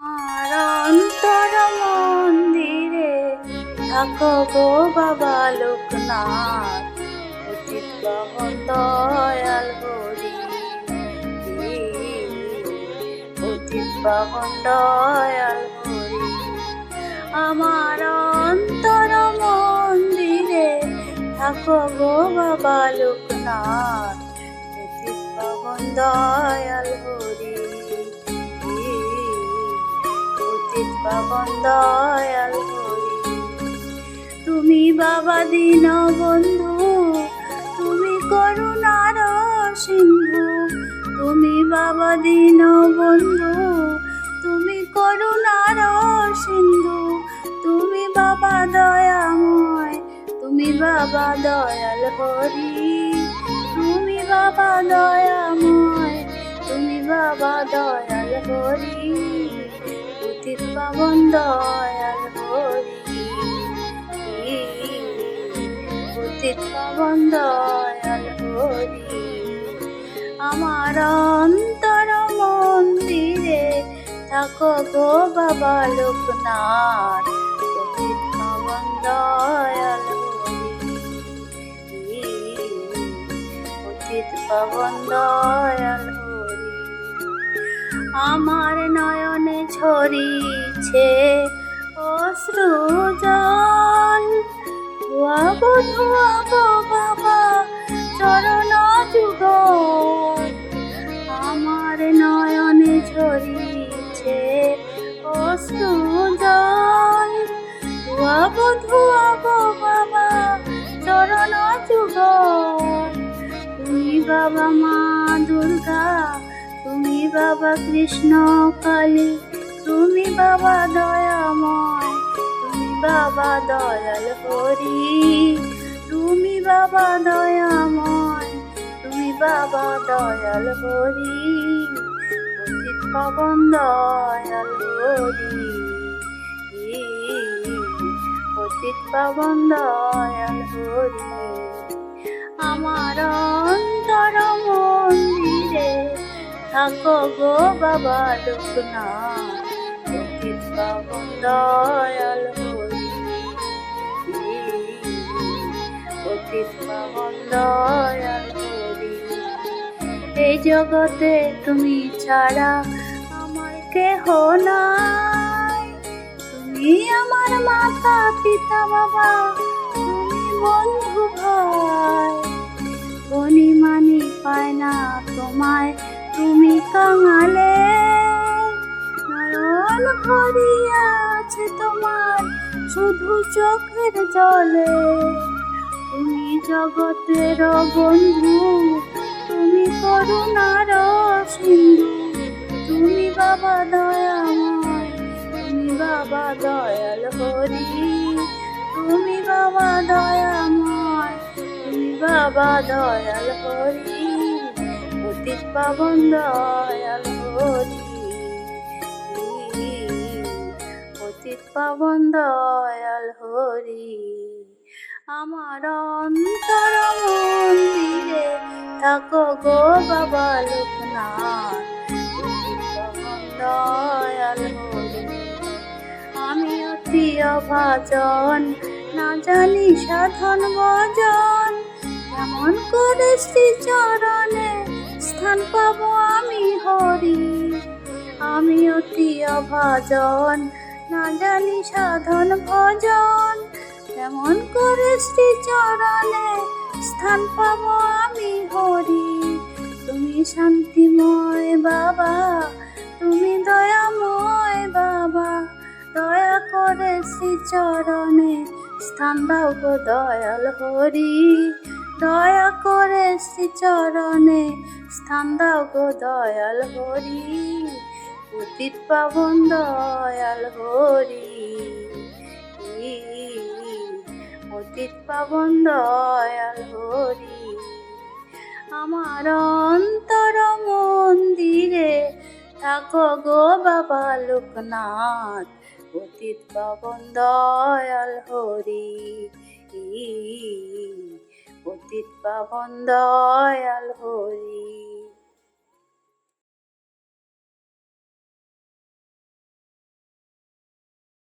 আর অন্তর মন্দিরে থাকো গো বাবা লোকনাথ, অতীত পাবন দয়াল হরি, অতীত পাবন দয়াল হরি। আমার অন্তর মন্দিরে থাকো গো বাবা লোকনাথ, অতীত পাবন দয়াল হরি, অতীত পাবন দয়াল হরি। তুমি বাবা দীন বন্ধু, তুমি করুণার সিন্ধু, তুমি বাবা দীন বন্ধু, তুমি করুণার সিন্ধু, তুমি বাবা দয়াময়, তুমি বাবা দয়াল হরি, তুমি বাবা দয়াময়, তুমি বাবা দয়াল হরি, অতীত পাবন দয়াল হরি, অতীত পাবন দয়াল হরি। আমার অন্তর মন্দিরে থাকো গো বাবা লোকনাথ, অতীত পাবন দয়াল হরি, অতীত পাবন দয়াল হরি। আমার নয়নে ঝরিছে অশ্রু জল, ধোয়াবো ধোয়াবো বাবা চরণ যুগল। আমার নয়নে ঝরিছে অশ্রু জল, ধোয়াবো ধোয়াবো বাবা চরণ যুগল। তুমি বাবা মা দুর্গা, তুমি বাবা কৃষ্ণ কালী, তুমি বাবা দয়াময়, তুমি বাবা দয়াল হরি, তুমি বাবা দয়াময়, তুমি বাবা দয়াল হরি, অতীত পাবন দয়াল হরি, অতীত পাবন দয়াল হরি। আমার অন্তর মন্দিরে থাকো গো বাবা লোকনাথ, অতীত পাবন দয়াল হরি, অতীত পাবন দয়াল হরি। এই জগতে তুমি ছাড়া আমার কেহ নাই, তুমি আমার মাতা পিতা বাবা, তুমি বন্ধু ভাই। ধনী মানি পায় না তোমায়, তুমি কাঙালে, নয়ন ভরিয়া আছে তোমার শুধু চোখের জলে। তুমি জগতের বন্ধু, তুমি করুণার সিন্ধু, তুমি বাবা দয়াময়, তুমি বাবা দয়াল হরি, তুমি বাবা দয়াময়, তুমি বাবা দয়াল হরি, অতীত পাবন দয়াল হরি, অতীত পাবন দয়াল হরি। আমার অন্তর মন্দিরে থাকো গো বাবা লোকনাথ, অতীত পাবন দয়াল হরি। আমি অতি অভাজন, না জানি সাধন ভজন, কেমন করে শ্রী চরণে স্থান পাবো আমি হরি। আমি অতি অভাজন, না জানি সাধন ভজন, কেমন করে শ্রী চরণে স্থান পাবো আমি হরি। তুমি শান্তিময় বাবা, তুমি দয়াময় বাবা, দয়া করে শ্রী চরণে স্থান দাও গো দয়াল হরি, দয়া করে শ্রী চরণে স্থান দাও গো দয়াল হরি, অতীত পাবন দয়াল হরি, অতীত পাবন দয়াল হরি। আমার অন্তর মন্দিরে থাকো গো বাবা লোকনাথ, অতীত পাবন দয়াল হরি, অতীত পাবন দয়াল হরি।